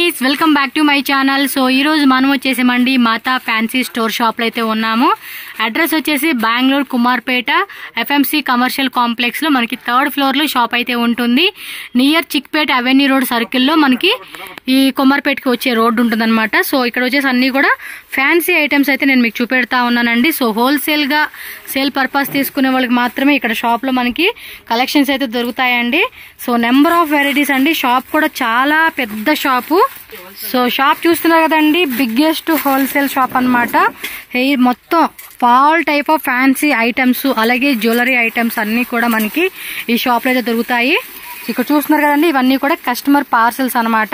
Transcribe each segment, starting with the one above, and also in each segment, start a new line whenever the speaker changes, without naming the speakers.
Guys welcome back to my channel. So ఈ రోజు మనం వచ్చేసామండి మాతా ఫ్యాన్సీ స్టోర్ షాప్ లో అయితే ఉన్నాము. అడ్రస్ వచ్చేసి బెంగళూరు కుమార్పేట FMC కమర్షియల్ కాంప్లెక్స్ లో మనకి 3rd ఫ్లోర్ లో షాప్ అయితే ఉంటుంది. Near Chickpet avenue road circle లో మనకి ఈ కుమార్పేటకి వచ్చే రోడ్ ఉంటుంది అనమాట. సో ఇక్కడ వచ్చేసి అన్ని కూడా ఫ్యాన్సీ ఐటమ్స్ అయితే నేను మీకు చూపెడతా ఉన్నానండి. సో హోల్సేల్ గా సేల్ పర్పస్ తీసుకునే వాళ్ళకి మాత్రమే ఇక్కడ షాప్ లో మనకి కలెక్షన్స్ అయితే దొరుకుతాయండి. సో నెంబర్ ఆఫ్ వెరైటీస్ అండి. షాప్ కూడా చాలా పెద్ద షాపు. సో షాప్ చూస్తున్నారు కదండి, బిగ్గెస్ట్ హోల్సేల్ షాప్ అనమాట. మొత్తం all type of fancy items అలాగే జ్యువెలరీ ఐటమ్స్ అన్ని కూడా మనకి ఈ షాప్ లో అయితే దొరుకుతాయి. ఇక్కడ చూస్తున్నారు కదండి, ఇవన్నీ కూడా కస్టమర్ పార్సల్స్ అనమాట.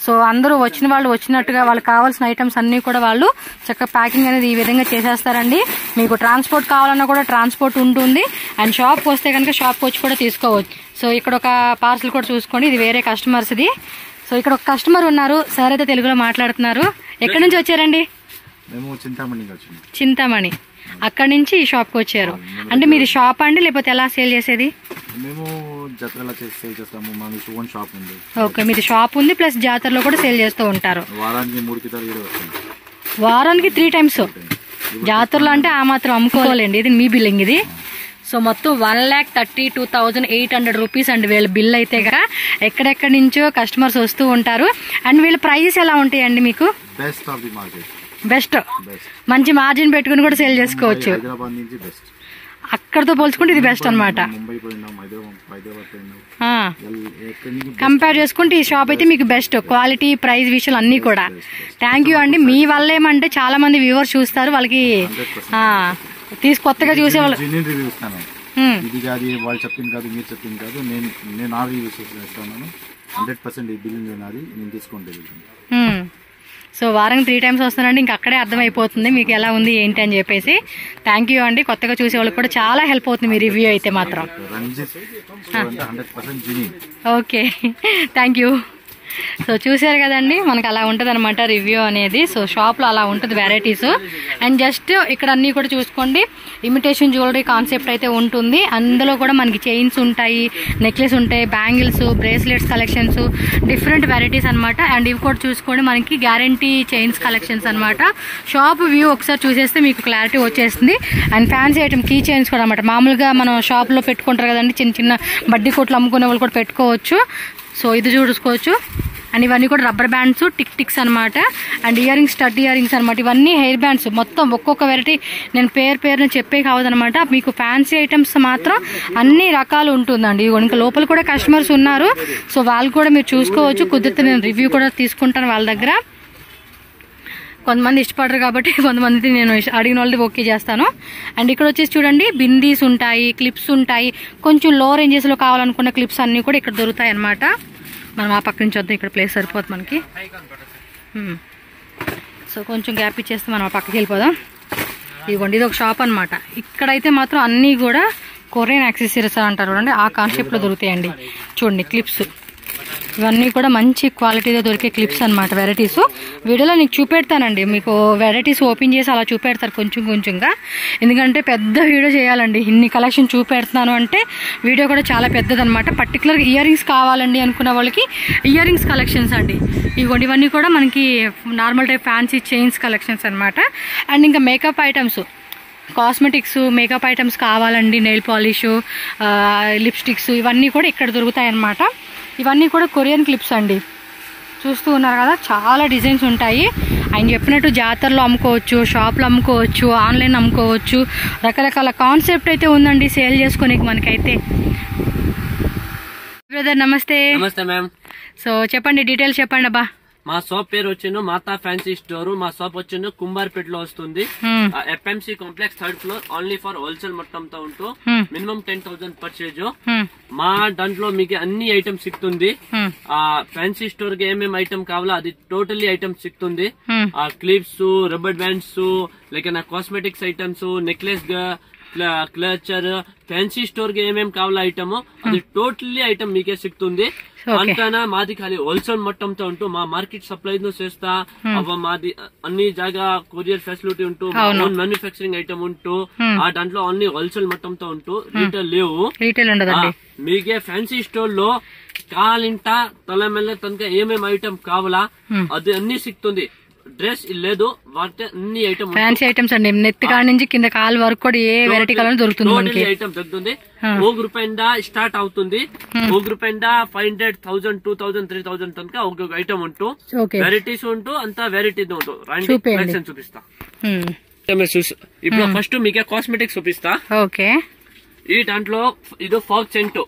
సో అందరూ వచ్చిన వాళ్ళు వచ్చినట్టుగా వాళ్ళకి కావాల్సిన ఐటమ్స్ అన్ని కూడా వాళ్ళు చక్కగా ప్యాకింగ్ అనేది ఈ విధంగా చేసేస్తారండి. మీకు ట్రాన్స్పోర్ట్ కావాలన్నా కూడా ట్రాన్స్పోర్ట్ ఉంటుంది. అండ్ షాప్కి వస్తే కనుక షాప్కి వచ్చి కూడా తీసుకోవచ్చు. సో ఇక్కడ ఒక పార్సల్ కూడా చూసుకోండి, ఇది వేరే కస్టమర్స్ ఇది. సో ఇక్కడ ఒక కస్టమర్ ఉన్నారు, సార్ అయితే తెలుగులో మాట్లాడుతున్నారు. ఎక్కడి నుంచి వచ్చారండి? చింతామణి. అక్కడి నుంచి ఈ షాప్ కి వచ్చారు. అంటే మీది షాప్ అండి లేకపోతే ఎలా సేల్ చేసేది? ఓకే, మీది షాప్ ఉంది ప్లస్ జాతరలో కూడా సేల్ చేస్తూ ఉంటారు. వారానికి 3 times. జాతరలో అంటే ఆ మాత్రం అమ్ముకోవాలండి. ఇది మీ బిల్లింగ్ ఇది. సో మొత్తం 1,32,800 రూపీస్ అండి వీళ్ళ బిల్ అయితే కదా. ఎక్కడెక్కడి నుంచో కస్టమర్స్ వస్తూ ఉంటారు. అండ్ వీళ్ళ ప్రైజెస్ ఎలా ఉంటాయండి మీకు? బెస్ట్. మంచి మార్జిన్ పెట్టుకుని కూడా సేల్ చేసుకోవచ్చు. అక్కడతో పోల్చుకుంటే ఇది బెస్ట్ అనమాట. కంపేర్ చేసుకుంటే ఈ షాప్ అయితే మీకు బెస్ట్. క్వాలిటీ ప్రైస్ విషయాలు అన్ని కూడా. థ్యాంక్ యూ అండి. మీ వల్ల ఏమంటే చాలా మంది వ్యూవర్స్ చూస్తారు, వాళ్ళకి కొత్తగా చూసే వాళ్ళు
ఇది కాదు వాళ్ళు చెప్పింది కాదు మీరు చెప్పింది కాదు, నేను నా రివ్యూస్ చేస్తాను. 100% ఈ బిల్ నేను తీసుకుంటే.
సో వారం 3 times వస్తున్నారండి. ఇంక అక్కడే అర్థమైపోతుంది మీకు ఎలా ఉంది ఏంటి అని చెప్పేసి. థ్యాంక్ యూ అండి. కొత్తగా చూసే వాళ్ళకి కూడా చాలా హెల్ప్ అవుతుంది మీ రివ్యూ అయితే మాత్రం. Okay, thank you. సో చూసారు కదండి, మనకు అలా ఉంటుంది అనమాట రివ్యూ అనేది. సో షాప్లో అలా ఉంటుంది వెరైటీస్. అండ్ జస్ట్ ఇక్కడ అన్నీ కూడా చూసుకోండి, ఇమిటేషన్ జ్యువెలరీ కాన్సెప్ట్ అయితే ఉంటుంది. అందులో కూడా మనకి చైన్స్ ఉంటాయి, నెక్లెస్ ఉంటాయి, bangles, bracelets collections, different varieties అనమాట. అండ్ ఇవి కూడా చూసుకోండి, మనకి గ్యారంటీ చైన్స్ కలెక్షన్స్ అనమాట. షాప్ వ్యూ ఒకసారి చూసేస్తే మీకు క్లారిటీ వచ్చేస్తుంది. And fancy item key chains కూడా అనమాట. మామూలుగా మనం షాప్లో పెట్టుకుంటారు కదండి, చిన్న చిన్న బడ్డీ కొట్లు అమ్ముకునే వాళ్ళు కూడా పెట్టుకోవచ్చు. సో ఇది చూసుకోవచ్చు. అండ్ ఇవన్నీ కూడా రబ్బర్ బ్యాండ్స్, టిక్స్ అనమాట. అండ్ స్టడ్ ఇయర్ రింగ్స్ అనమాట. ఇవన్నీ హెయిర్ బ్యాండ్స్. మొత్తం ఒక్కొక్క వెరైటీ నేను పేరుని చెప్పే కావదనమాట. మీకు ఫ్యాన్సీ ఐటమ్స్ మాత్రం అన్ని రకాలు ఉంటుందండి. ఇంకా లోపల కూడా కస్టమర్స్ ఉన్నారు. సో వాళ్ళు కూడా మీరు చూసుకోవచ్చు. కుదిరితే నేను రివ్యూ కూడా తీసుకుంటాను వాళ్ళ దగ్గర. కొంతమంది ఇష్టపడరు కాబట్టి కొంతమంది నేను అడిగిన వాళ్ళది ఓకే చేస్తాను. అండ్ ఇక్కడ వచ్చేసి చూడండి, బిందీస్ ఉంటాయి, క్లిప్స్ ఉంటాయి. కొంచెం లో రేంజెస్లో కావాలనుకున్న క్లిప్స్ అన్నీ కూడా ఇక్కడ దొరుకుతాయి అనమాట. మనం ఆ పక్క నుంచి వద్దాం, ఇక్కడ ప్లేస్ సరిపోతుంది మనకి. సో కొంచెం గ్యాప్ ఇచ్చేస్తే మనం ఆ పక్కకి వెళ్ళిపోదాం. ఇదిగోండి, ఇది ఒక షాప్ అనమాట. ఇక్కడైతే మాత్రం అన్నీ కూడా కొరియన్ యాక్సెసరీస్ అంటారు చూడండి, ఆ కాన్సెప్ట్లో దొరుకుతాయండి. చూడండి క్లిప్స్, ఇవన్నీ కూడా మంచి క్వాలిటీలో దొరికే క్లిప్స్ అనమాట. వెరైటీస్ వీడియోలో నీకు చూపెడతానండి. మీకు వెరైటీస్ ఓపెన్ చేసి అలా చూపెడతారు కొంచెంగా. ఎందుకంటే పెద్ద వీడియో చేయాలండి. ఇన్ని కలెక్షన్ చూపెడుతున్నాను అంటే వీడియో కూడా చాలా పెద్దదనమాట. పర్టికులర్గా ఇయర్ రింగ్స్ కావాలండి అనుకున్న వాళ్ళకి ఇయర్ రింగ్స్ కలెక్షన్స్ అండి. ఇవన్నీ కూడా మనకి normal type fancy chains collections అనమాట. అండ్ ఇంకా makeup items, cosmetics, makeup items కావాలండి, నెయిల్ పాలిష్, లిప్స్టిక్స్, ఇవన్నీ కూడా ఇక్కడ దొరుకుతాయి అన్నమాట. ఇవన్నీ కూడా కొరియన్ క్లిప్స్ అండి. చూస్తూ ఉన్నారు కదా, చాలా డిజైన్స్ ఉంటాయి. ఆయన చెప్పినట్టు జాతరలో అమ్ముకోవచ్చు, షాప్లో అమ్ముకోవచ్చు, ఆన్లైన్ అమ్ముకోవచ్చు. రకరకాల కాన్సెప్ట్ అయితే ఉందండి సేల్ చేసుకోనికి మనకైతే. బ్రదర్ నమస్తే.
నమస్తే మ్యామ్.
సో చెప్పండి, డీటెయిల్స్ చెప్పండి అబ్బా.
మా షాప్ పేరు వచ్చి మాతా ఫ్యాన్సీ స్టోర్. మా షాప్ వచ్చి కుమార్పేట లో వస్తుంది. FMC complex 3rd floor. Only for wholesale మొత్తంతో ఉంటూ మినిమం 10,000 పర్చేజ్. మా దాంట్లో మీకు అన్ని ఐటమ్స్ సిక్తుంది. ఫ్యాన్సీ స్టోర్ కి ఏమేమి ఐటమ్ కావాలో అది టోటల్లీ ఐటమ్స్ సిక్తుంది. Clips, rubber bands, like cosmetics items, necklace, clutcher, fancy store కి ఏమేమి కావాలో ఐటమ్ అది టోటల్లీ ఐటమ్ మీకే సిక్తుంది. అంతనా మాది ఖాళీ హోల్సేల్ మొత్తంతో ఉంటూ మా మార్కెట్ సప్లై చేస్తా. మాది అన్ని జాగా కొరియర్ ఫెసిలిటీ ఉంటూ, మ్యానుఫ్యాక్చరింగ్ ఐటమ్ ఉంటూ, ఆ దాంట్లో అన్ని హోల్సేల్ మొత్తంతో ఉంటూ రీటైల్ లేవు.
మీకే
ఫ్యాన్సీ స్టోర్ లో కాలింట తల ಮೇಲೆ తనక ఏమేమి ఐటమ్ కావాలా అది అన్ని సిక్తుంది. డ్రెస్ లేదు వాటి అన్ని ఐటమ్
ఫ్యాన్సీ ఐటమ్స్ అండి. నెత్తి కాడ నుంచి కింద కాలు వరకు కూడా ఏ వెరైటీ కావాలని దొరుకుతుంది మనకి.
ఐటమ్ దొరుకుతుంది. 1 రూపాయింద స్టార్ట్ అవుతుంది. 1 రూపాయింద 500, 1000, 2000, 3000 తనక ఒక ఐటమ్ ఉంటూ వెరైటీస్ ఉంటూ అంతా వెరైటీ ఉంటూ కలెక్షన్ చూపిస్తా. ఇప్పుడు ఫస్ట్ మీకే కాస్మెటిక్స్ చూపిస్తా.
ఓకే.
ఈ దాంట్లో ఇది ఫాగ్ సెంట్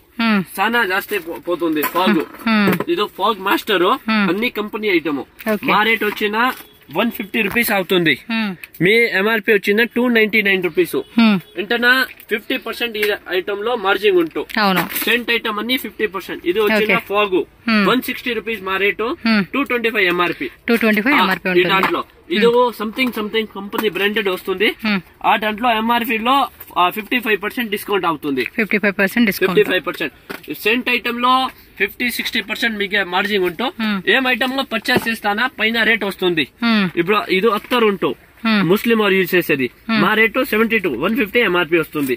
చాలా జాస్తి పోతుంది. ఫాగ్ ఇది ఫాగ్ మాస్టర్ అన్ని కంపెనీ ఐటమ్. మా రేట్ వచ్చిన 150 రూపీస్ అవుతుంది. మీ ఎంఆర్పి వచ్చిన 299 రూపీస్. ఇంటనా 50% ఈ ఐటమ్ లో మార్జిన్ ఉంటూ సెంట్ ఐటమ్ అన్ని 50%. ఇది వచ్చిన ఫాగ్ 160 రూపీస్ మా రేటు. 225 ఎంఆర్పి. ఈ దాంట్లో ఇది సంథింగ్ కంపెనీ బ్రాండెడ్ వస్తుంది. ఆ దాంట్లో ఎంఆర్పి లో 55% డిస్కౌంట్ అవుతుంది. 55%. సెంట్ ఐటమ్ లో 50-60% మీకు మార్జిన్ ఉంటూ ఏం ఐటమ్ లో పర్చేస్ చేస్తానా పైన రేట్ వస్తుంది. ఇప్పుడు ఇది అత్తర్ ఉంటూ ముస్లిం వారు యూజ్ చేసేది మా రేటు 72, 150 ఎంఆర్పి వస్తుంది.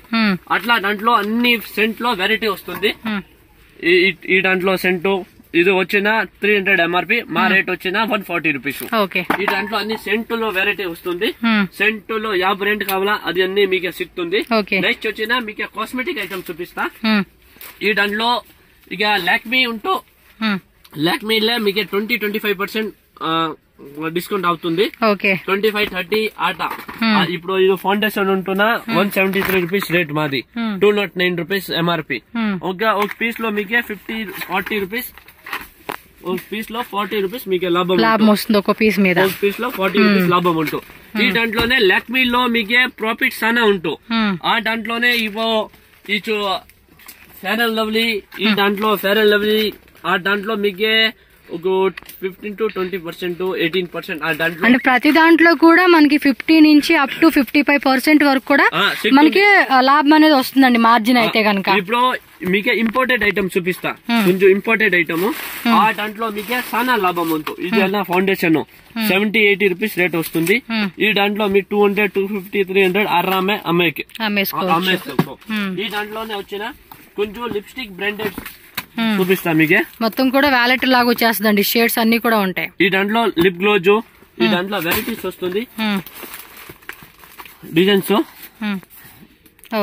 అట్లా దాంట్లో అన్ని సెంట్ లో వెరైటీ వస్తుంది. ఈ దాంట్లో సెంటు ఇది వచ్చిన 300 ఎంఆర్పి. మా రేట్ వచ్చిన 140 రూపీస్. ఈ దాంట్లో అన్ని సెంటు లో వెరైటీ వస్తుంది. సెంటు లో యా బ్రాండ్ కావాలా అది అన్ని మీకు సిక్తుంది. నెక్స్ట్ వచ్చిన మీకు కాస్మెటిక్ ఐటమ్ చూపిస్తా. ఈ దాంట్లో ఇక లాక్మీ ఉంటూ లాక్మీలో మీకు 20-25% డిస్కౌంట్ అవుతుంది. 25-30 ఆట. ఇప్పుడు ఇది ఫౌండేషన్ ఉంటున్నా 173 రూపీస్ రేట్ మాది. 209 రూపీస్ ఎంఆర్పి. ఒక పీస్ లో మీకే 40 రూపీస్. ఒక పీస్ లో 40 రూపీస్ మీకు లాభం
వస్తుంది. ఒక పీస్ మీద
ఒక పీస్ లో 40 రూపీస్ లాభం ఉంటూ ఈ దాంట్లోనే లాక్మీలో మీకే ప్రాఫిట్ చాలా ఉంటూ ఆ దాంట్లోనే ఇవో ఈ ఫెయిర్ అండ్ లవ్లీ. ఈ దాంట్లో ఫెయిర్ అండ్ లవ్లీ ఆ దాంట్లో మీకే ఒక 15-20%, 18% ఆ దాంట్లో
అంటే ప్రతి దాంట్లో కూడా మనకి 50 నుంచి అప్ టు 55% వరకు కూడా మనకి లాభం అనేది వస్తుందండి మార్జిన్ అయితే కనుక.
ఇప్పుడు మీకే ఇంపోర్టెడ్ ఐటమ్ చూపిస్తా. కొంచెం ఇంపోర్టెడ్ ఐటమ్ ఆ దాంట్లో మీకే చాలా లాభం ఉంటుంది. ఇది అన్న ఫౌండేషన్ 70-80 రూపీస్ రేట్ వస్తుంది. ఈ దాంట్లో మీ 200, 250, 300 ఆరామే అమ్మేసుకో. ఈ దాంట్లోనే వచ్చిన కొంచెం లిప్స్టిక్ బ్రాండెడ్ చూపిస్తా మీకే.
మొత్తం కూడా వ్యాలెట్ లాగా వచ్చేస్తుందండి. షేడ్స్ అన్ని కూడా ఉంటాయి.
ఈ దాంట్లో లిప్ గ్లోజ్ ఈ దాంట్లో వెరైటీస్ వస్తుంది. Designs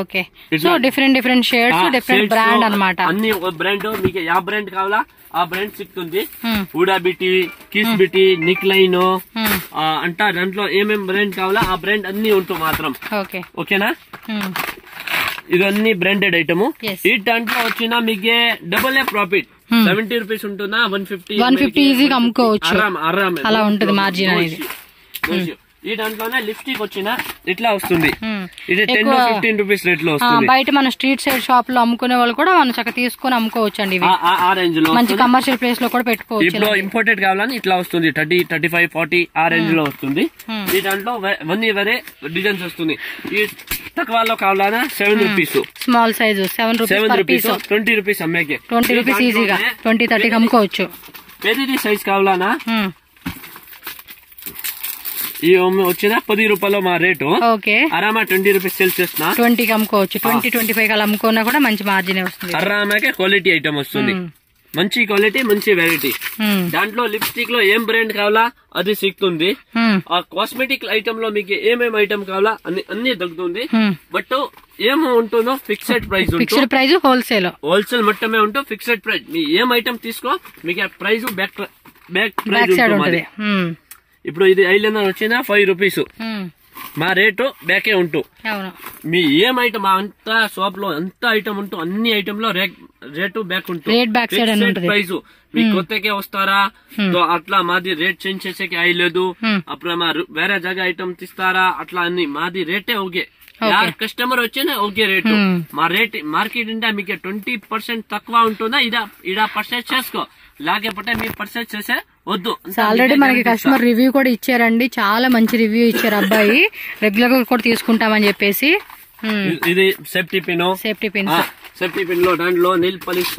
okay. So different shades different brand అన్నమాట.
అన్ని ఒక బ్రాండ్ మీకు యా బ్రాండ్ కావాలా ఆ బ్రాండ్ సిక్తుంది. ఊడా బిటి, కిస్ బిటి, నిక్ లైన్ అంటా దాంట్లో ఏమేం బ్రాండ్ కావాలా ఆ బ్రాండ్ అన్ని ఉంటుంది మాత్రం. ఓకేనా. ఇదన్నీ బ్రాండెడ్ ఐటమ్. ఈ దాంట్లో వచ్చిన మీకే డబుల్ ప్రాఫిట్. 70 రూపీస్ ఉంటుందా 150
ఈజీగా అమ్ముకోవచ్చు. అలా ఉంటుంది మార్జిన్ అనేది.
ఈ దాంట్లోనే లిప్స్టిక్ వచ్చిన ఇట్లా వస్తుంది. ఇది 10-15 రూపీస్ రేట్ లో వస్తుంది.
బయట మన స్ట్రీట్ సైడ్ షాప్ లో అమ్ముకునే వాళ్ళు కూడా మనం చక్కగా తీసుకుని అమ్ముకోవచ్చు అండి.
ఆ రేంజ్ లో
మంచి కమర్షియల్ ప్లేస్ లో కూడా పెట్టుకోవచ్చు.
ఇప్పుడు ఇంపోర్టెడ్ కావాలని ఇట్లా వస్తుంది 30, 35, 40 ఆ రేంజ్ లో వస్తుంది. ఈ దాంట్లో వేరే డిజైన్స్ వస్తుంది. ఈ తక్కువలో కావాలన్నా 7 rupees.
Small size 7 rupees
20 rupees అమ్మాయికి
20 రూపీస్ ఈజీగా 20-30 అమ్ముకోవచ్చు.
పెద్దది సైజ్ కావాలన్నా ఈ వచ్చిన 10 రూపాయలు మా రేటు. ఆరామా 20 రూపీస్ సేల్ చేస్తున్నా.
20కి అమ్ముకోవచ్చు. 20-25 అలా అమ్ముకున్నా కూడా మంచి మార్జిన్ వస్తుంది.
ఆరామాకే క్వాలిటీ ఐటమ్ వస్తుంది. మంచి క్వాలిటీ మంచి వెరైటీ. దాంట్లో లిప్స్టిక్ లో ఏం బ్రాండ్ కావాలా అది సిక్తుంది. ఆ కాస్మెటిక్ ఐటమ్ లో మీకు ఏమేమి ఐటమ్ కావాలా అన్ని దొరుకుతుంది. బట్ ఏమో ఉంటుందో fixed price.
Fixed price wholesale
మొత్తమే ఉంటూ ఫిక్స్డ్ ప్రైస్. మీ ఏం ఐటమ్ తీసుకో మీకు ప్రైస్ బ్యాక్ ప్రైస్ ఉంటుంది. ఇప్పుడు ఇది ఐలైనర్ వచ్చిన 5 రూపీస్ మా రేటు బ్యాకే ఉంటూ మీ ఏం ఐటమ్ అంతా షాప్ లో అంత ఐటమ్ ఉంటూ అన్ని ఐటమ్ లో రేటు బ్యాక్ ఉంటుంది. ప్రైస్ మీ కొత్తకే వస్తారా అట్లా మాది రేట్ చేంజ్ చేసేకి అయ్యలేదు. అప్పుడు మా వేరే జగ ఐటమ్ తీస్తారా అట్లా అన్ని మాది రేటే ఓకే. కస్టమర్ వచ్చినా ఓకే రేటు. మా రేట్ మార్కెట్ ఇంటా మీకు 20% తక్కువ ఉంటుందా ఇడా పర్చేస్ చేసుకో. లేకపోతే మీరు పర్చేస్ చేసే వద్దు.
ఆల్రెడీ మనకి కస్టమర్ రివ్యూ కూడా ఇచ్చారండి. చాలా మంచి రివ్యూ ఇచ్చారు అబ్బాయి. రెగ్యులర్ గా కూడా తీసుకుంటామని చెప్పేసి.
ఇది సేఫ్టీ పిన్ సేఫ్టీ పిన్ లో దాంట్లో నెయిల్ పాలిష్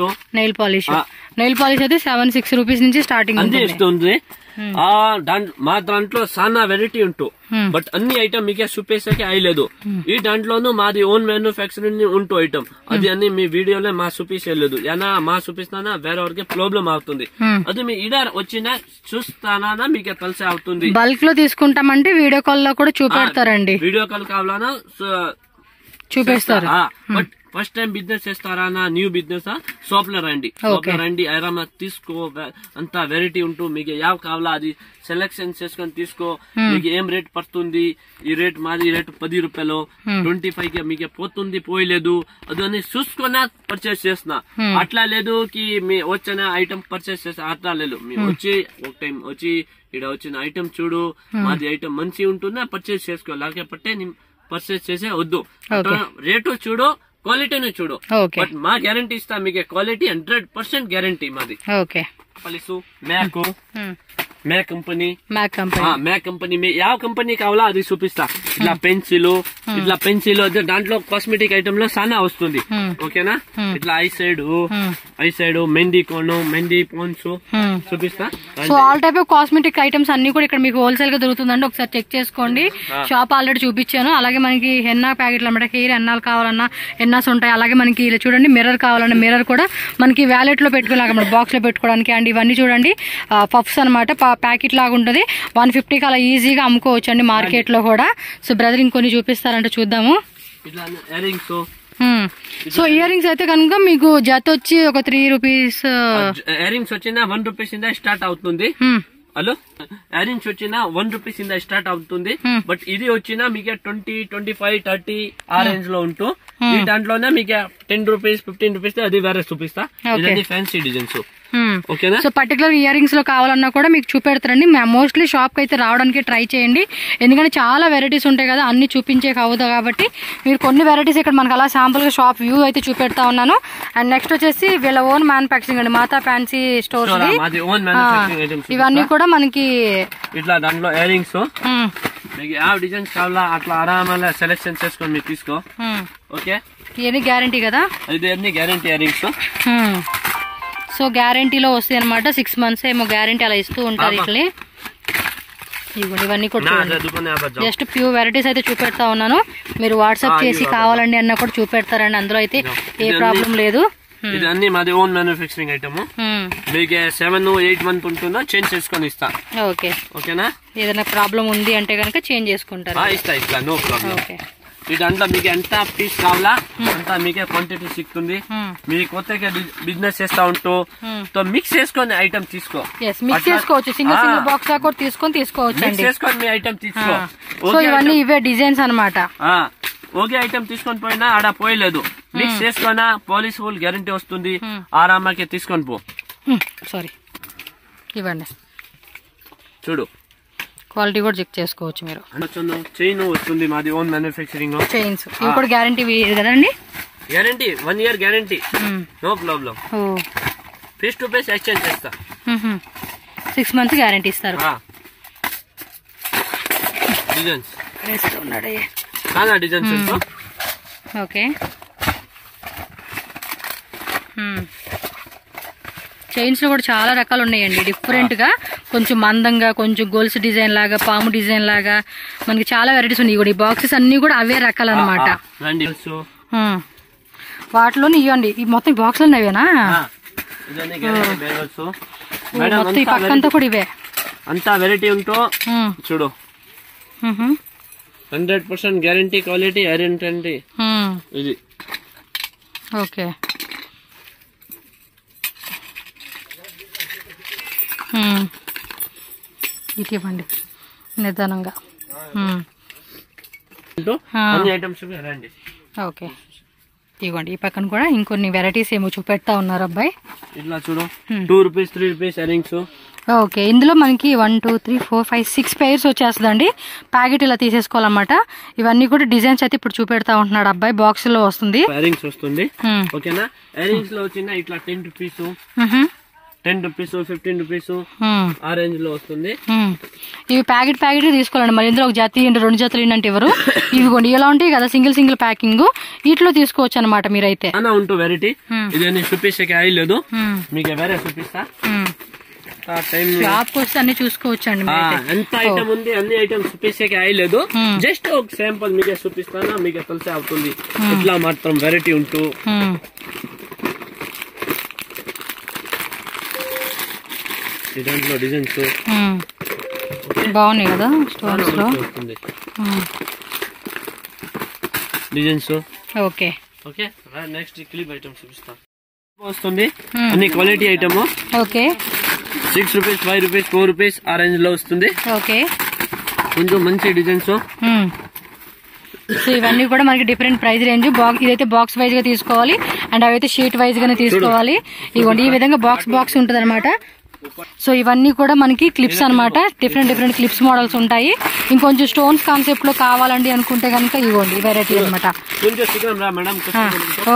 అయితే 76 రూపీస్ నుంచి స్టార్టింగ్
అంతే ఇస్తుంది. మా దాంట్లో చాలా వెరైటీ ఉంటూ బట్ అన్ని ఐటమ్ మీకే చూపేసాకే అయ్యలేదు. ఈ దాంట్లోనూ మాది ఓన్ మ్యానుఫ్యాక్చరింగ్ ఉంటూ ఐటమ్ అది అన్ని మీ వీడియోలో మా చూపించలేదు. ఏనా మా చూపిస్తానా వేరే వారికి ప్రాబ్లం అవుతుంది. అది మీ ఇడ వచ్చినా చూస్తానా మీకే తెలిసే అవుతుంది.
బల్క్ లో తీసుకుంటామంటే వీడియో కాల్ లో కూడా చూపెడతారండి.
వీడియో కాల్ కావాలన్నా
చూపిస్తారు.
బట్ ఫస్ట్ టైం బిజినెస్ చేస్తారా న్యూ బిజినెస్ షాప్ లో రండి ఆరామ తీసుకో. అంత వెరైటీ ఉంటూ మీకు యావ్ కావాలా అది సెలెక్షన్ చేసుకొని తీసుకో. మీకు ఏం రేట్ పడుతుంది, ఈ రేట్ మాది రేట్ 10 రూపాయలు 25 కి మీకు పోతుంది పోయలేదు అది అన్ని చూసుకున్నా పర్చేస్ చేసిన. అట్లా లేదు కి మీ వచ్చిన ఐటమ్ పర్చేస్ చేస్తా అట్లా లేదు. మీ వచ్చి ఒక టైం వచ్చి ఇక్కడ వచ్చిన ఐటమ్ చూడు మాది ఐటమ్ మంచి ఉంటుందా పర్చేస్ చేసుకో. లేకపోతే పర్చేస్ చేసే వద్దు. రేటు చూడు క్వాలిటీని చూడు. బట్ మా గ్యారంటీ ఇస్తా మీకు క్వాలిటీ 100% గ్యారంటీ మాది. పలిసు మ్యాక్ కంపెనీ మీ యావ కంపెనీ కావాలా అది చూపిస్తా. ఇట్లా పెన్సిల్ దాంట్లో కాస్మెటిక్ ఐటమ్ లో చాలా వస్తుంది. ఓకేనా ఇట్లా ఐ సైడ్ మెహందీ కోను మెహందీ పోన్స్ చూపిస్తా.
So all type of cosmetic items అన్ని కూడా ఇక్కడ మీకు హోల్సేల్ గా దొరుకుతుందండి. ఒకసారి చెక్ చేసుకోండి. షాప్ ఆల్రెడీ చూపించాను. అలాగే మనకి హెన్నా ప్యాకెట్లు అన్నమాట హెయిర్ ఎన్నాలు కావాలన్నా ఎన్నాస్ ఉంటాయి. అలాగే మనకి ఇలా చూడండి మిర్రర్ కావాలన్నా మిర్రర్ కూడా మనకి వ్యాలెట్ లో పెట్టుకోవాలి బాక్స్ లో పెట్టుకోవడానికి. అండ్ ఇవన్నీ చూడండి పఫ్స్ అనమాట ప్యాకెట్ లాగా ఉంటుంది. 150కి అలా ఈజీగా అమ్ముకోవచ్చు అండి మార్కెట్ లో కూడా. సో బ్రదర్ ఇంకొన్ని చూపిస్తారంటే చూద్దాము. సో ఇయర్ రింగ్స్ అయితే కనుక మీకు జత వచ్చి ఒక 3 రూపీస్.
ఇయర్ రింగ్స్ వచ్చిన 1 రూపీస్ స్టార్ట్ అవుతుంది. హలో ఇయర్ రింగ్స్ వచ్చిన 1 రూపీస్ స్టార్ట్ అవుతుంది. బట్ ఇది వచ్చిన మీకు 20, 25, 30 ఆ రేంజ్ లో ఉంటూ ఈ దాంట్లోనే మీకు 10 రూపీస్ 15 రూపీస్ అది వేరే చూపిస్తా. ఇదన్నీ ఫ్యాన్సీ డిజైన్స్. ఓకేనా.
సో పర్టికులర్ ఇయర్ రింగ్స్ లో కావాలన్నా కూడా మీకు చూపెడతారండి. మోస్ట్లీ షాప్ కి అయితే రావడానికి ట్రై చేయండి. ఎందుకంటే చాలా వెరైటీస్ ఉంటాయి కదా అన్ని చూపించే కావద్దు కాబట్టి మీరు కొన్ని వెరైటీస్ ఇక్కడ మనకు అలా శాంపుల్ గా షాప్ వ్యూ అయితే చూపెడతా ఉన్నాను. అండ్ నెక్స్ట్ వచ్చేసి వీళ్ళ ఓన్ మ్యానుఫ్యాక్చరింగ్ అండి మాతా ఫ్యాన్సీ స్టోర్స్. ఇవన్నీ కూడా మనకి
ఇట్లా దాంట్లో ఇయర్ రింగ్స్ మీకు ಯಾವ డిజైన్స్ కావాలా అట్లా ఆరామగా సెలెక్షన్ చేసుకొని మీరు తీసుకో. ఓకే
ఇవన్నీ గ్యారంటీ కదా.
ఇది అన్ని గ్యారంటీ ఇయర్ రింగ్స్.
సో గ్యారంటీలో వస్తాయి అనమాట. 6 months ఏమో గ్యారంటీ అలా ఇస్తూ ఉంటారు. ఇట్లా ఇవన్నీ కూడా జస్ట్ ప్యూర్ వెరైటీస్ అయితే చూపెడతా ఉన్నాను. మీరు వాట్సాప్ చేసి కావాలండి అన్నా కూడా చూపెడతారండి. అందులో అయితే ఏ ప్రాబ్లం లేదు.
ఇది అన్ని మాది ఓన్ మ్యానుఫ్యాక్చరింగ్ ఐటమ్. మీకు 7-8 months ఉంటుందో చేంజ్ చేసుకొని ఇస్తా. ఓకేనా.
ఏదైనా ప్రాబ్లం ఉంది అంటే కనుక చేంజ్ చేసుకుంటారు.
ఇస్తా నో ప్రాబ్లం. ఇదంతా మీకు ఎంత పీస్ కావాలా అంతా మీకే క్వాంటిటీ సిక్తుంది. మీరు కొత్తగా బిజినెస్ చేస్తా ఉంటూ మిక్స్ చేసుకొని ఐటమ్ తీసుకో.
మిక్స్ చేసుకోవచ్చు. సింగిల్ బాక్స్ కూడా తీసుకోవచ్చు.
మిక్స్ చేసుకొని మీ ఐటమ్ తీసుకో.
సో ఇవన్నీ ఇవే డిజైన్స్ అనమాట.
ఓకే ఐటమ్ తీసుకొని పోయినా ఆడ పోయలేదు. మిక్స్ చేసుకున్నా పోలీస్ ఫుల్ గ్యారంటీ వస్తుంది. ఆరామాకి తీసుకొని పో.
సారీ ఇవ్వండి
చూడు
క్వాలిటీ కూడా చెక్ చేసుకోవచ్చు మీరు.
చైన్ వస్తుంది మాది ఓన్ మ్యానుఫ్యాక్చరింగ్.
చైన్స్ ఇవి కూడా గ్యారంటీ కదండి.
Guarantee 1 year guarantee no problem. Face to face exchange చేస్తా.
6 months గ్యారంటీ ఇస్తారు.
డిజైన్స్ చాలా డిజైన్స్.
ఓకే చైన్స్ లో కూడా చాలా రకాలు ఉన్నాయండి. డిఫరెంట్ గా కొంచెం మందంగా కొంచెం గోల్స్ డిజైన్ లాగా పాము డిజైన్ లాగా మనకి చాలా వెరైటీస్ ఉన్నాయి. ఈ బాక్సెస్ అన్ని కూడా అవే రకాలు అనమాట. వాటిలోనే ఇవ్వండి ఈ మొత్తం బాక్స్ లో అవేనా మొత్తం ఈ పక్కంతా కూడా ఇవే
అంతా వెరైటీ ఉంటూ చూడు. 100% గ్యారంటీ క్వాలిటీ గ్యారంటీ ఇది.
ఓకే ఇది ఇవ్వండి నిదానంగా. ఓకే ఇవ్వండి. ఈ పక్కన కూడా ఇంకొన్ని వెరైటీస్ ఏమో చూపెడతా ఉన్నారు అబ్బాయి.
ఇట్లా చూడు 2 రూపీస్ 3 రూపీస్ ఇయరింగ్స్.
ఓకే ఇందులో మనకి 1 2 3 4 5 6 pairs వచ్చేస్తుందండి. ప్యాకెట్ ఇలా తీసేసుకోవాలన్నమాట. ఇవన్నీ కూడా డిజైన్స్ అయితే ఇప్పుడు చూపెడతా ఉంటున్నాడు అబ్బాయి. బాక్స్ లో వస్తుంది
ఇయరింగ్స్ వస్తుంది. ఓకేనా. ఇయరింగ్స్ లో వచ్చిన ఇట్లా 10 రూపీస్ 10 రూపీస్ 15 రూపీస్ ఆ రేంజ్ లో వస్తుంది.
ఇవి ప్యాకెట్ తీసుకోవాలండి. మరి ఇందులో ఒక జత 2 జతలు ఏంటంటే ఎవరు ఇవిగోండి ఇలా ఉంటాయి కదా, సింగిల్ ప్యాకింగ్ వీటిలో తీసుకోవచ్చు అనమాట మీరైతే.
అలా ఉంటూ వెరైటీ ఇది చూపిస్తే అయ్యలేదు, మీకు వేరే చూపిస్తా.
షాప్ వస్తే అన్ని చూసుకోవచ్చు అండి.
ఎంత ఐటమ్ ఉంది, అన్ని ఐటమ్ చూపిస్తే అయ్యలేదు. జస్ట్ ఒక శాంపుల్ మీకే చూపిస్తానా, మీకు తెలిసే అవుతుంది ఇట్లా మాత్రం వెరైటీ ఉంటూ. దాంట్లో డిజైన్స్
బాగున్నాయి కదా స్టోన్స్ లో
designs.
Okay
okay next clip item చూపిస్తా. వస్తుంది అన్ని quality item.
Okay
6 rupees 5 rupees 4 rupees ఆ రేంజ్ లో వస్తుంది.
ఓకే
కొంచెం మంచి డిజైన్స్.
సో ఇవన్నీ కూడా మనకి డిఫరెంట్ ప్రైస్ రేంజ్. ఇదైతే బాక్స్ వైజ్ గా తీసుకోవాలి అండ్ అవైతే షీట్ వైజ్ గానే తీసుకోవాలి. ఇవ్వండి ఈ విధంగా బాక్స్ ఉంటుంది అనమాట. సో ఇవన్నీ కూడా మనకి క్లిప్స్ అనమాట. డిఫరెంట్ క్లిప్స్ మోడల్స్ ఉంటాయి. ఇంకొంచెం స్టోన్స్ కాన్సెప్ట్ లో కావాలండి అనుకుంటే కనుక ఇవ్వండి వెరైటీ అనమాట.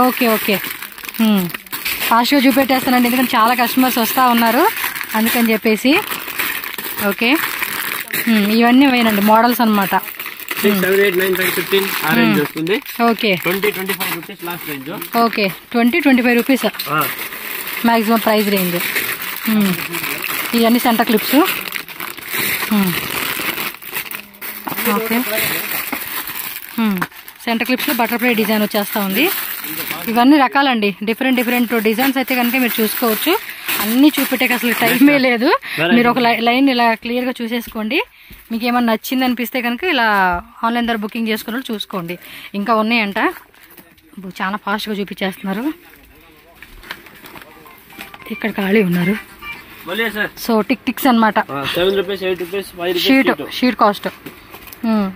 ఓకే ఫాస్ట్ గా చూపెట్టేస్తానండి, ఎందుకంటే చాలా కస్టమర్స్ వస్తా ఉన్నారు అందుకని చెప్పేసి. ఓకే ఇవన్నీ వేయండి మోడల్స్ అనమాట.
6, 7, 8, 9, 10, 15 ఆ రేంజ్ వస్తుంది.
Okay
20-25 rupees last range.
Okay 20-25 rupees maximum price range. ఇవన్నీ center clips. Okay center clips లో బటర్ఫ్లై డిజైన్ వచ్చేస్తా ఉంది. ఇవన్నీ రకాలండి, డిఫరెంట్ డిజైన్స్ అయితే కనుక మీరు చూసుకోవచ్చు. అన్ని చూపెట్టే అసలు టైమే లేదు. మీరు ఒక లైన్ ఇలా క్లియర్ గా చూసేసుకోండి. మీకు ఏమన్నా నచ్చింది అనిపిస్తే కనుక ఇలా ఆన్లైన్ ద్వారా బుకింగ్ చేసుకుని చూసుకోండి. ఇంకా ఉన్నాయంట, చాలా ఫాస్ట్ గా చూపించేస్తున్నారు. ఇక్కడ ఖాళీ ఉన్నారు. సో టిక్స్ అనమాట. షీట్ కాస్ట్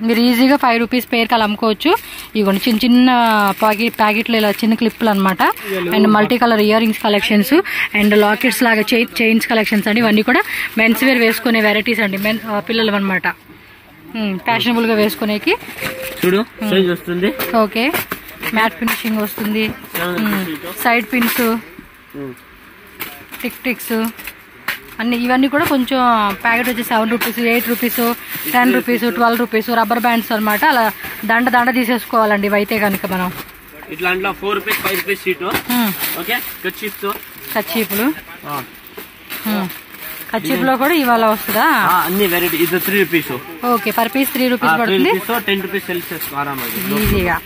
మీరు ఈజీగా 5 రూపీస్ పేరుకి అలా అమ్ముకోవచ్చు. ఇవ్వండి చిన్న ప్యాకెట్లు ఇలా చిన్న క్లిప్లు అనమాట. And multi colour ear rings collections and lockets లాగా చైన్స్ కలెక్షన్స్ అండి. ఇవన్నీ కూడా మెన్స్ వేర్ వేసుకునే వెరైటీస్ అండి, పిల్లలు అనమాట. ఫ్యాషనబుల్ గా వేసుకునేకి
వస్తుంది.
ఓకే మ్యాట్ ఫినిషింగ్ వస్తుంది. సైడ్ పిన్స్, టిక్స్ అన్ని ఇవన్నీ కూడా కొంచెం ప్యాకెట్ వచ్చి 7 rupees 8 rupees 10 rupees 12 rupees rubber bands అనమాట. అలా దండ తీసేసుకోవాలండి ఇవైతే కనుక మనం.
ఇట్లా 4 రూపీస్ 5 రూపీస్ షీట్. ఓకే కచ్చీపులు
కచ్చీపులో కూడా ఇవాళ వస్తుందా
అన్ని వెరైటీ. ఇది 3 rupees.
Okay per piece 3 rupees పడుతుంది.
10 రూపీస్ సెల్ చేసుకోవాలి
ఈజీగా.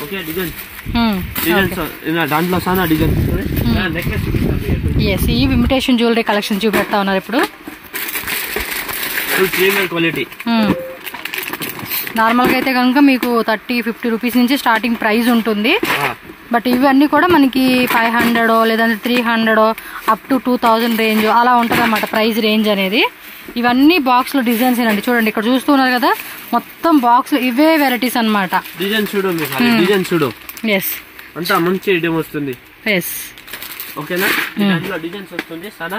ఓకే డిజైన్స్ దాంట్లో చాలా డిజైన్.
ఎస్ ఈ ఇమిటేషన్ జ్యువెలరీ కలెక్షన్ చూపెడతా ఉన్నారు ఇప్పుడు.
Premium quality.
నార్మల్ గా అయితే కనుక మీకు 30-50 రూపీస్ నుంచి స్టార్టింగ్ ప్రైస్ ఉంటుంది. బట్ ఇవన్నీ కూడా మనకి 500 లేదంటే 300 అప్ టు 2000 రేంజ్ అలా ఉంటుంది అన్నమాట ప్రైస్ రేంజ్ అనేది. ఇవన్నీ బాక్స్ లో డిజైన్స్ ఏనండి. చూడండి ఇక్కడ చూస్తున్నారు కదా, మొత్తం బాక్స్ ఇవే వెరైటీస్ అనమాట.
డిజైన్ చూడు.
ఎస్
అంతా మంచి ఐటమ్ వస్తుంది.
ఎస్
ఓకేనా. డిజైన్స్ వస్తుంది చాలా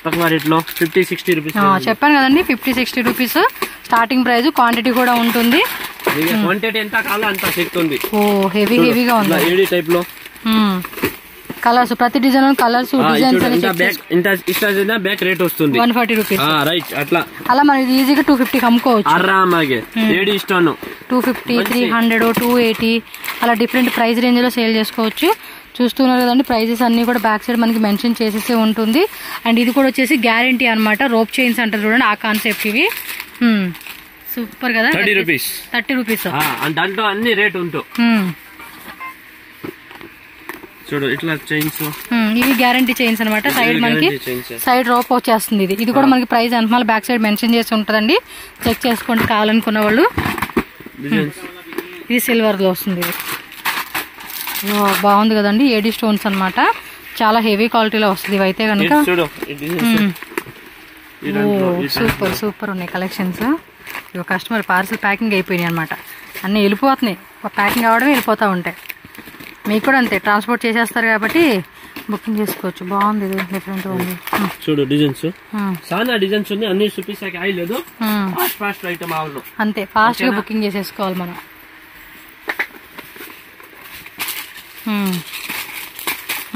తక్కువ రేట్ లో 50-60 రూపీస్.
చెప్పాను కదండి 50-60 రూపీస్ స్టార్టింగ్ ప్రైస్. క్వాంటిటీ కూడా ఉంటుంది.
క్వాంటిటీ ఎంత కావాలో అంత చెప్తుంది.
ఓ హెవీగా ఉంది.
ఏడి టైప్ లో
కలర్స్, ప్రతి design colours designs
back rate వస్తుంది
140 రూపీస్.
రైట్ అట్లా
అలా మనం ఈజీగా 250 అమ్ముకోవచ్చు
ఆరామాగే. ఏడి ఇస్తాను
250 300 280 అలా డిఫరెంట్ ప్రైస్ రేంజ్ లో సేల్ చేసుకోవచ్చు. చూస్తున్నారు కదండి ప్రైజెస్ అన్ని కూడా బ్యాక్ సైడ్ మనకి మెన్షన్ చేసేసే ఉంటుంది. అండ్ ఇది కూడా వచ్చేసి గ్యారంటీ అనమాట. రోప్ చైన్స్ అంటారు చూడండి ఆ కాన్సెప్ట్. ఇవి సూపర్ కదా.
30 రూపీస్ దాంట్లో అన్ని రేట్ ఉంటుంది. చూడు ఇట్లా చైన్స్.
ఇవి గ్యారంటీ చైన్స్ అనమాట. సైడ్ మనకి సైడ్ రోప్ వచ్చేస్తుంది. ఇది కూడా మనకి ప్రైస్ అంత బ్యాక్ సైడ్ మెన్షన్ చేసి ఉంటుందండి. చెక్ చేసుకోండి కావాలనుకున్న వాళ్ళు. ఇది సిల్వర్ లో వస్తుంది. బాగుంది కదండి. ఏడీ స్టోన్స్ అనమాట. చాలా హెవీ క్వాలిటీలో వస్తుంది ఇవైతే కనుక. సూపర్ ఉన్నాయి కలెక్షన్స్. ఇవి కస్టమర్ పార్సల్ ప్యాకింగ్ అయిపోయినాయి అనమాట. అన్నీ వెళ్ళిపోతున్నాయి, ప్యాకింగ్ అవ్వడం వెళ్ళిపోతూ ఉంటాయి. మీకు కూడా అంతే, ట్రాన్స్పోర్ట్ చేసేస్తారు కాబట్టి బుకింగ్ చేసుకోవచ్చు. బాగుంది ఇది, డిఫరెంట్ ఉంది.
చూడు డిజైన్స్ చాలా డిజైన్స్ ఉన్నాయి. అన్ని చూపిస్తాకి అయ్యలేదు. ఫాస్ట్ ఐటమ్ అవ్వదు
అంతే, ఫాస్ట్ గా బుకింగ్ చేసేసుకోవాలి మనం.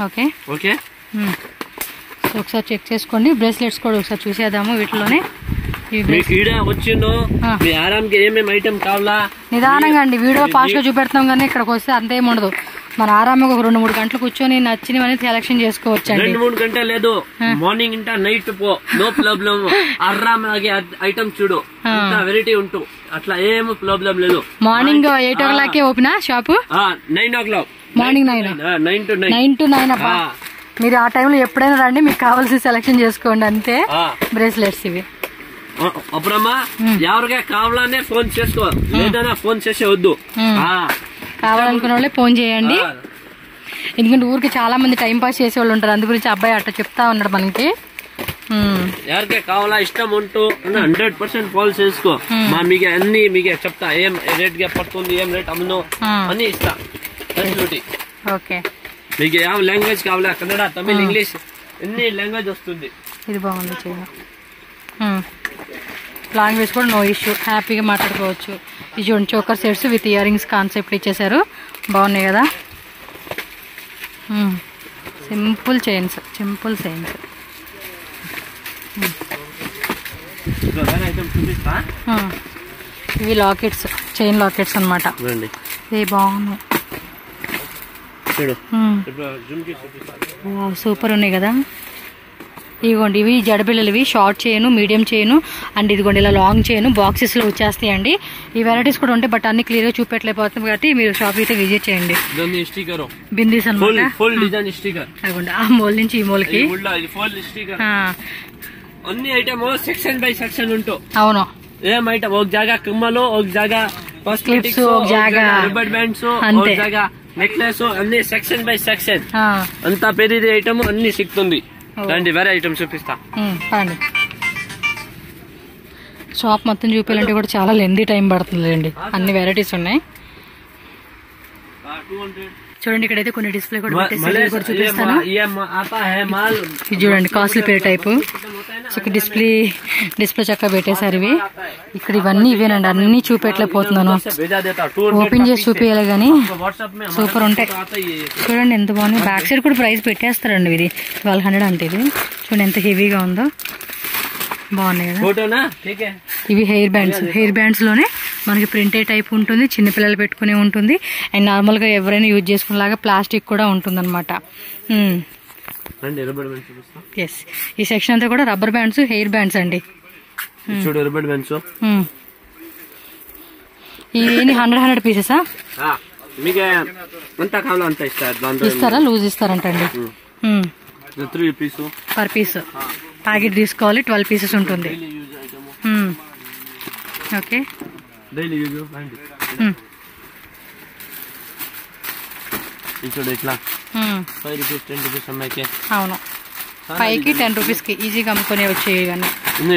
ఓకే ఒకసారి చెక్ చేసుకోండి. బ్రేస్లెట్స్ కూడా ఒకసారి చూసేద్దాము వీటిలోనే.
వచ్చిందో మీ ఆరాంకి ఏమేమి ఐటమ్ కావాలా
నిదానంగా అండి, వీడియో ఫాస్ట్ గా చూపెడతాం కానీ ఇక్కడికి వస్తే అంతేం ఉండదు. మన ఆరాంగా ఒక 2-3 గంటలు కూర్చొని నచ్చినవన్నీ సెలెక్షన్ చేసుకోవచ్చు అండి.
2-3 గంటలు లేదు, మార్నింగ్ ఇంట నైట్ పో, నో ప్రాబ్లం. ఆరామాగే ఐటమ్ చూడు, వెరైటీ ఉంటూ అట్లా ఏం ప్రాబ్లం లేదు.
Morning 8 o'clock open shop,
9 o'clock
morning 9 to 9 అబ్బా. మీరు ఆ టైంలో ఎప్పుడైనా రండి, మీకు కావాల్సిన సెలెక్షన్ చేసుకోండి అంతే. బ్రేస్లెట్స్ ఇవి
అప్పుడమ్మా ఎవరికే కావాలనే ఫోన్ చేసుకో, లేదన్నా ఫోన్ చేసే వద్దు.
కావాలనుకున్న వాళ్ళే ఫోన్ చేయండి, ఎందుకంటే ఊరికి చాలా మంది టైం పాస్ చేసే వాళ్ళు ఉంటారు. అందు గురించి అబ్బాయి అట్లా చెప్తా ఉన్నాడు మనకి.
ఎవరికే కావాలా ఇష్టం ఉంటూ 100% ఫాలో చేసుకో. మీకు అన్ని మీకే చెప్తా, ఏం రేట్ గా పడుతుంది, ఏం రేట్ అమ్మును అన్ని ఇస్తా.
ఓకే,
మీకు ఏ లాంగ్వేజ్ కావాలా, కన్నడ, తమిళ్, ఇంగ్లీష్ అన్ని లాంగ్వేజ్ వస్తుంది.
ఇది బాగుంది చైన్, లాంగ్వేజ్ కూడా నో ఇష్యూ, హ్యాపీగా మాట్లాడుకోవచ్చు. ఇది చూడండి, choker sets with ear rings concept ఇచ్చేసారు, బాగున్నాయి కదా. సింపుల్ చైన్స్, ఇవి లాకెట్స్, చైన్ లాకెట్స్ అనమాట. ఇది బాగున్నాయి, సూపర్ ఉన్నాయి కదా. ఇదిగోండి, ఇవి జడబిళ్ళవి, షార్ట్ చేయను, మీడియం చేయను అండ్ ఇదిగోండి ఇలా లాంగ్ చేయను బాక్సెస్ లో వచ్చేస్తాయండి. ఈ వెరైటీస్ కూడా ఉంటాయి, బట్ అన్ని క్లియర్ గా చూపెట్టలేకపోతుంది కాబట్టి మీరు షాప్ అయితే విజిట్ చేయండి. బిందీస్ అనమాట, అదిగోండి ఆ మూల నుంచి ఈ మూలకి
అన్ని ఐటమ్ సెక్షన్ బై సెక్షన్ ఉంటావు.
అవును,
ఏం ఐటమ్ ఒక జాగా కమ్మలు, ఒక జాగా
క్లిప్స్, ఒక జాగా
రిబ్బర్ బ్యాండ్స్, ఒక జాగా నెక్లెస్, అన్ని సెక్షన్ బై సెక్షన్ అంతా పెరిగి ఐటమ్ అన్ని సిక్తుంది. రండి వేరే ఐటమ్ చూపిస్తా.
షాప్ మొత్తం చూపించాలంటే కూడా చాలా లెందీ టైం పడుతుంది అండి, అన్ని వెరైటీస్ ఉన్నాయి. చూడండి, ఇక్కడైతే కొన్ని డిస్ప్లే కూడా చూపిస్తాను. ఇది చూడండి, కాస్ట్లీ పేరు టైపు డిస్ప్లే చక్కగా పెట్టేశారు ఇవి. ఇక్కడ ఇవన్నీ ఇవేనండి, అన్ని చూపెట్టలేకపోతున్నాను, ఓపెన్ చేసి చూపించాలి కానీ సూపర్ ఉంటాయి. చూడండి ఎంత బాగుంది, బ్యాక్ సైడ్ కూడా ప్రైస్ పెట్టేస్తారండి. ఇది 1200 అంటే, ఇది చూడండి ఎంత హెవీగా ఉందో, బాగున్నాయి కదా. ఇవి హెయిర్ బ్యాండ్స్ లోనే మనకి ప్రింటే టైప్ ఉంటుంది, చిన్నపిల్లలు పెట్టుకునే ఉంటుంది అండ్ నార్మల్ గా ఎవరైనా యూజ్ చేసుకునేలాగా ప్లాస్టిక్ కూడా ఉంటుంది అనమాట. ఎస్, ఈ సెక్షన్ అంతా కూడా రబ్బర్ బ్యాండ్స్, హెయిర్ బ్యాండ్స్ అండి. ఇవి 100 పీసెసా ఇస్తారా? లూజ్ ఇస్తారంటండి, పర్ పీస్ ప్యాకెట్ తీసుకోవాలి, 12 పీసెస్ ఉంటుంది. ఓకే, అవును, 5కి 10 రూపీస్కి ఈజీగా అమ్ముకునే వచ్చేవి.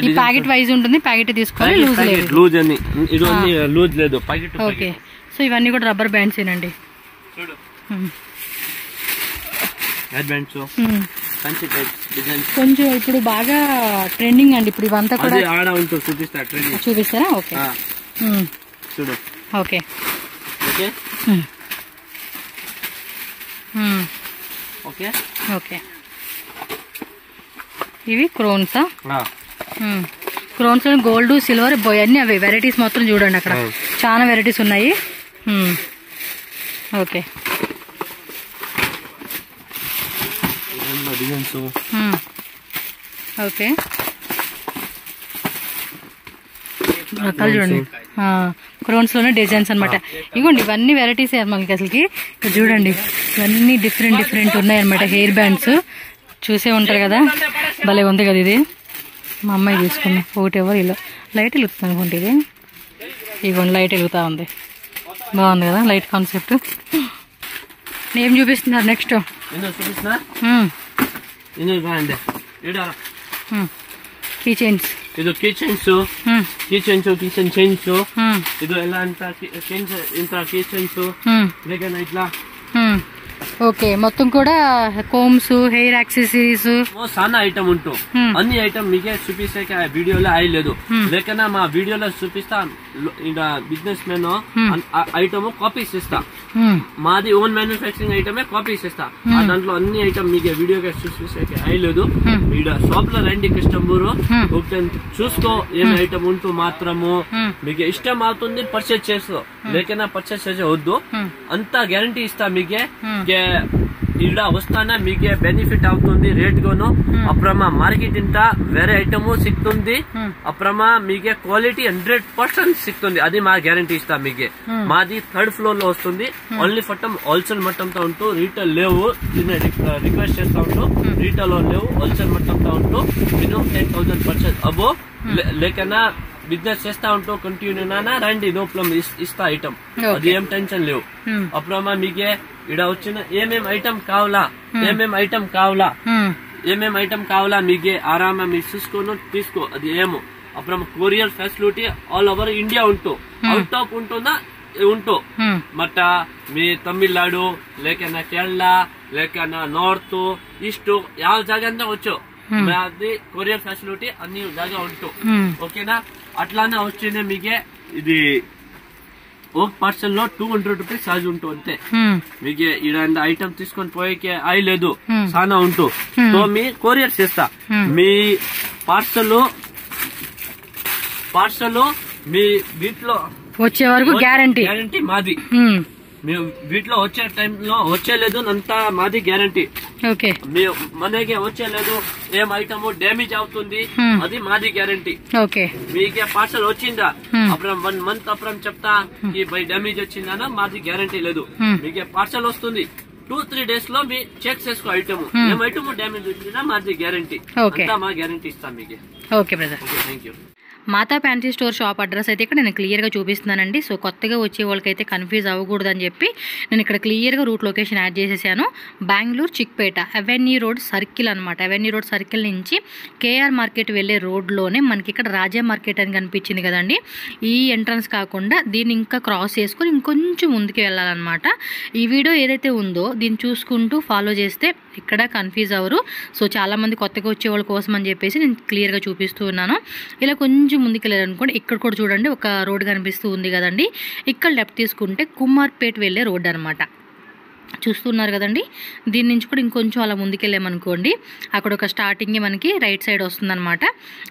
ఈ ప్యాకెట్ వైజ్ ఉంటుంది, ప్యాకెట్ తీసుకోవాలి, లూజ్ లేదు. ఓకే, సో ఇవన్నీ కూడా రబ్బర్ బ్యాండ్స్ ఏనండి. కొంచెం ఇప్పుడు బాగా ట్రెండింగ్ అండి ఇప్పుడు ఇవంతా కూడా. చూపిస్తారా? Okay, okay okay. ఇవి క్రోన్సా? క్రోన్స్ గోల్డ్, సిల్వర్, అన్ని అవి వెరైటీస్ మొత్తం చూడండి, అక్కడ చాలా వెరైటీస్ ఉన్నాయి. ఓకే, ఓకే, రకాలు చూడండి, క్రోన్స్ లోనే డిజైన్స్ అనమాట. ఇగోండి ఇవన్నీ వెరైటీస్ మనకి అసలుకి. చూడండి ఇవన్నీ డిఫరెంట్ ఉన్నాయి అనమాట. హెయిర్ బ్యాండ్స్ చూసే ఉంటారు కదా, భలే ఉంది కదా ఇది. మా అమ్మాయి తీసుకుంది ఒకటి, ఎవరు ఇలా లైట్ వెలుగుతుంది అనుకుంటే ఇది. ఇగోండి లైట్ వెలుగుతా ఉంది, బాగుంది కదా లైట్ కాన్సెప్ట్. ఏం చూపిస్తున్నారు నెక్స్ట్? Key chains.
ಇದು ಕಿಚನ್ಸ್ ಇದು ಎಲ್ಲ ಅಂತ ಚೈನ್ಸ್ ಇಂತ ಕಿಚನ್ಸ್ ಬೇಗನ ಇಟ್ಲಾ
ఓకే, మొత్తం కూడా కోమ్స్, హెయిర్ యాక్సెసరీస్
చాలా ఐటమ్ ఉంటూ అన్ని ఐటమ్ మీకే చూపిస్తే వీడియోలో అయ్యలేదు, లేకన్నా మా వీడియోలో చూపిస్తా ఇంకా బిజినెస్ మెన్ ఐటమ్ కాపీస్ ఇస్తా, మాది ఓన్ మ్యానుఫ్యాక్చరింగ్ ఐటమే కాపీస్ ఇస్తా. దాంట్లో అన్ని ఐటమ్ మీకే వీడియోగా చూపిస్తే అయ్యలేదు. ఇక్కడ షాప్ లో రండి కస్టమర్, ఒకటి చూసుకో ఏం ఐటమ్ ఉంటూ మాత్రము మీకు ఇష్టం అవుతుంది పర్చేజ్ చేసుకో, లేకన్నా పర్చేజ్ చేసే వద్దు. అంతా గ్యారంటీ ఇస్తా మీకే. ఇక్కడ వస్తానా మీకే బెనిఫిట్ అవుతుంది రేట్ గాను. అప్పుడమ్మా మార్కెట్ ఇంత వేరే ఐటమ్ సిక్తుంది, అప్పుడమ్మా మీకే క్వాలిటీ 100% సిక్తుంది. అది మా గ్యారంటీ ఇస్తా మీకే. మాది 3rd ఫ్లోర్ లో వస్తుంది. ఓన్లీ ఫట్టం హోల్సేల్ మట్టంతో ఉంటూ రీటైల్ లేవు. రిక్వెస్ట్ చేస్తా ఉంటూ రీటైల్ లేవు, హోల్సేల్ మట్టంతో ఉంటూ మినిమం 10,000 పర్చేజ్ అబో, లేకన్నా బిజినెస్ చేస్తా ఉంటూ కంటిన్యూ నానా రండి, నో ప్రాబ్లం ఇస్తా ఐటమ్. అది ఏం టెన్షన్ లేవు. అప్పుడమ్మా మీకే ఇక్కడ వచ్చిన ఏమేం ఐటమ్ కావాలా, ఏమేం ఐటమ్ కావాలా మీకే ఆరామా మీరు చూసుకొని తీసుకో. అది ఏమో అప్పుడు courier facility all over India ఉంటూ, అవుట్ ఆఫ్ ఉంటుందా ఉంటూ మట్ట మీ తమిళనాడు, లేకన్నా కేరళ, లేకన్నా నార్త్, ఈస్ట్ ಯಾವ ಜಾಗ వచ్చు అది కొరియర్ ఫెసిలిటీ అన్ని జాగా ఉంటూ. ఓకేనా, అట్లానే వచ్చిందే మీకే. ఇది ఒక పార్సల్ లో 200 రూపీస్ ఛార్జ్ ఉంటూ అంతే. మీకు ఈడ ఐటమ్ తీసుకొని పోయేకే అయ్యలేదు, చాలా ఉంటూ. సో మీ కొరియర్ చేస్తా. మీ పార్సల్ మీ వీటిలో
వచ్చే వరకు
గ్యారంటీ మాది. మేము వీటిలో వచ్చే టైంలో వచ్చేలేదు అంతా మాది గ్యారంటీ. మనకి వచ్చేలేదు, ఏం ఐటమ్ డ్యామేజ్ అవుతుంది, అది మాది గ్యారంటీ. మీకే పార్సల్ వచ్చిందా అప్పుడు 1 మంత్ అప్పుడు చెప్తా ఈ బై డ్యామేజ్ వచ్చిందా, మాది గ్యారంటీ లేదు. మీకే పార్సల్ వస్తుంది 2-3 డేస్ లో మీ చెక్ చేసుకో ఐటమ్, ఏం ఐటమ్ డ్యామేజ్ వచ్చిందా మాది గ్యారంటీ. అంతా మా గ్యారంటీ ఇస్తాం మీకే.
Okay brother,
thank you.
Mata fancy store shop address అయితే ఇక్కడ నేను క్లియర్గా చూపిస్తున్నానండి. సో కొత్తగా వచ్చే వాళ్ళకైతే కన్ఫ్యూజ్ అవ్వకూడదని చెప్పి నేను ఇక్కడ క్లియర్గా రూట్ లొకేషన్ యాడ్ చేసేసాను. Bengaluru Chickpet avenue road circle అనమాట. అవెన్యూ రోడ్ సర్కిల్ నుంచి కేఆర్ మార్కెట్ వెళ్ళే రోడ్లోనే మనకి ఇక్కడ రాజా మార్కెట్ అని కనిపించింది కదండి. ఈ ఎంట్రన్స్ కాకుండా దీన్ని ఇంకా క్రాస్ చేసుకొని ఇంకొంచెం ముందుకు వెళ్ళాలన్నమాట. ఈ వీడియో ఏదైతే ఉందో దీన్ని చూసుకుంటూ ఫాలో చేస్తే ఇక్కడ కన్ఫ్యూజ్ అవ్వరు. సో చాలామంది కొత్తగా వచ్చే వాళ్ళ కోసం అని చెప్పేసి నేను క్లియర్గా చూపిస్తూ ఉన్నాను. ఇలా కొంచెం ముందుకు వెళ్ళారనుకోండి, ఇక్కడ కూడా చూడండి ఒక రోడ్ కనిపిస్తూ ఉంది కదండి. ఇక్కడ లెఫ్ట్ తీసుకుంటే కుమార్పేట్ వెళ్ళే రోడ్ అనమాట. చూస్తున్నారు కదండి. దీని నుంచి కూడా ఇంకొంచెం అలా ముందుకెళ్ళామనుకోండి, అక్కడ ఒక స్టార్టింగ్ మనకి రైట్ సైడ్ వస్తుందన్నమాట.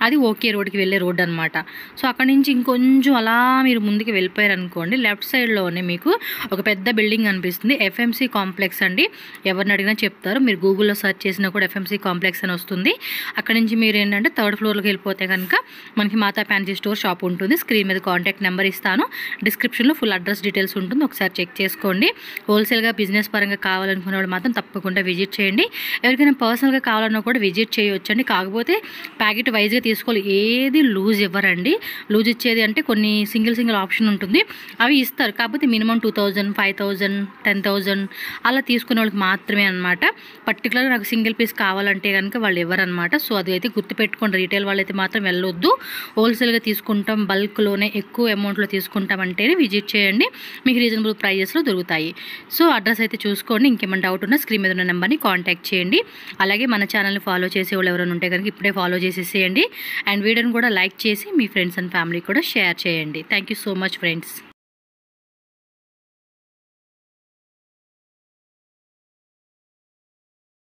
అది ఓకే రోడ్కి వెళ్ళే రోడ్ అనమాట. సో అక్కడ నుంచి ఇంకొంచెం అలా మీరు ముందుకు వెళ్ళిపోయారనుకోండి, లెఫ్ట్ సైడ్లోనే మీకు ఒక పెద్ద బిల్డింగ్ కనిపిస్తుంది. ఎఫ్ఎంసీ కాంప్లెక్స్ అండి. ఎవరిని అడిగినా చెప్తారు. మీరు గూగుల్లో సెర్చ్ చేసినా కూడా ఎఫ్ఎంసీ కాంప్లెక్స్ అని వస్తుంది. అక్కడ నుంచి మీరు ఏంటంటే 3rd ఫ్లోర్కి వెళ్ళిపోతే కనుక మనకి మాతా ఫ్యాన్సీ స్టోర్ షాప్ ఉంటుంది. స్క్రీన్ మీద కాంటాక్ట్ నెంబర్ ఇస్తాను, డిస్క్రిప్షన్లో ఫుల్ అడ్రస్ డీటెయిల్స్ ఉంటుంది, ఒకసారి చెక్ చేసుకోండి. హోల్సేల్గా బిజినెస్ పరంగా కావాలనుకునే వాళ్ళు మాత్రం తప్పకుండా విజిట్ చేయండి. ఎవరికైనా పర్సనల్గా కావాలన్నా కూడా విజిట్ చేయొచ్చండి. కాకపోతే ప్యాకెట్ వైజ్గా తీసుకోవాలి, ఏది లూజ్ ఇవ్వరండి. లూజ్ ఇచ్చేది అంటే కొన్ని సింగిల్ ఆప్షన్ ఉంటుంది, అవి ఇస్తారు. కాకపోతే మినిమం 2,000, 5,000, 10,000 అలా తీసుకునే వాళ్ళకి మాత్రమే అనమాట. పర్టికులర్గా నాకు సింగిల్ పీస్ కావాలంటే కనుక వాళ్ళు ఇవ్వరనమాట. సో అది అయితే గుర్తుపెట్టుకోండి. రీటైల్ వాళ్ళైతే మాత్రం వెళ్ళొద్దు. హోల్సేల్గా తీసుకుంటాం, బల్క్లోనే ఎక్కువ అమౌంట్లో తీసుకుంటామంటేనే విజిట్ చేయండి. మీకు రీజనబుల్ ప్రైజెస్లో దొరుకుతాయి. సో అడ్రస్ అయితే చూసుకోండి. ఇంకేమైనా డౌట్ ఉన్నా స్క్రీన్ మీద ఉన్న నెంబర్ని కాంటాక్ట్ చేయండి. అలాగే మన ఛానల్ని ఫాలో చేసే వాళ్ళు ఎవరైనా ఉంటే కనుక ఇప్పుడే ఫాలో చేసేసేయండి. అండ్ వీడియోని కూడా లైక్ చేసి మీ ఫ్రెండ్స్ అండ్ ఫ్యామిలీ కూడా షేర్ చేయండి. Thank you so much friends.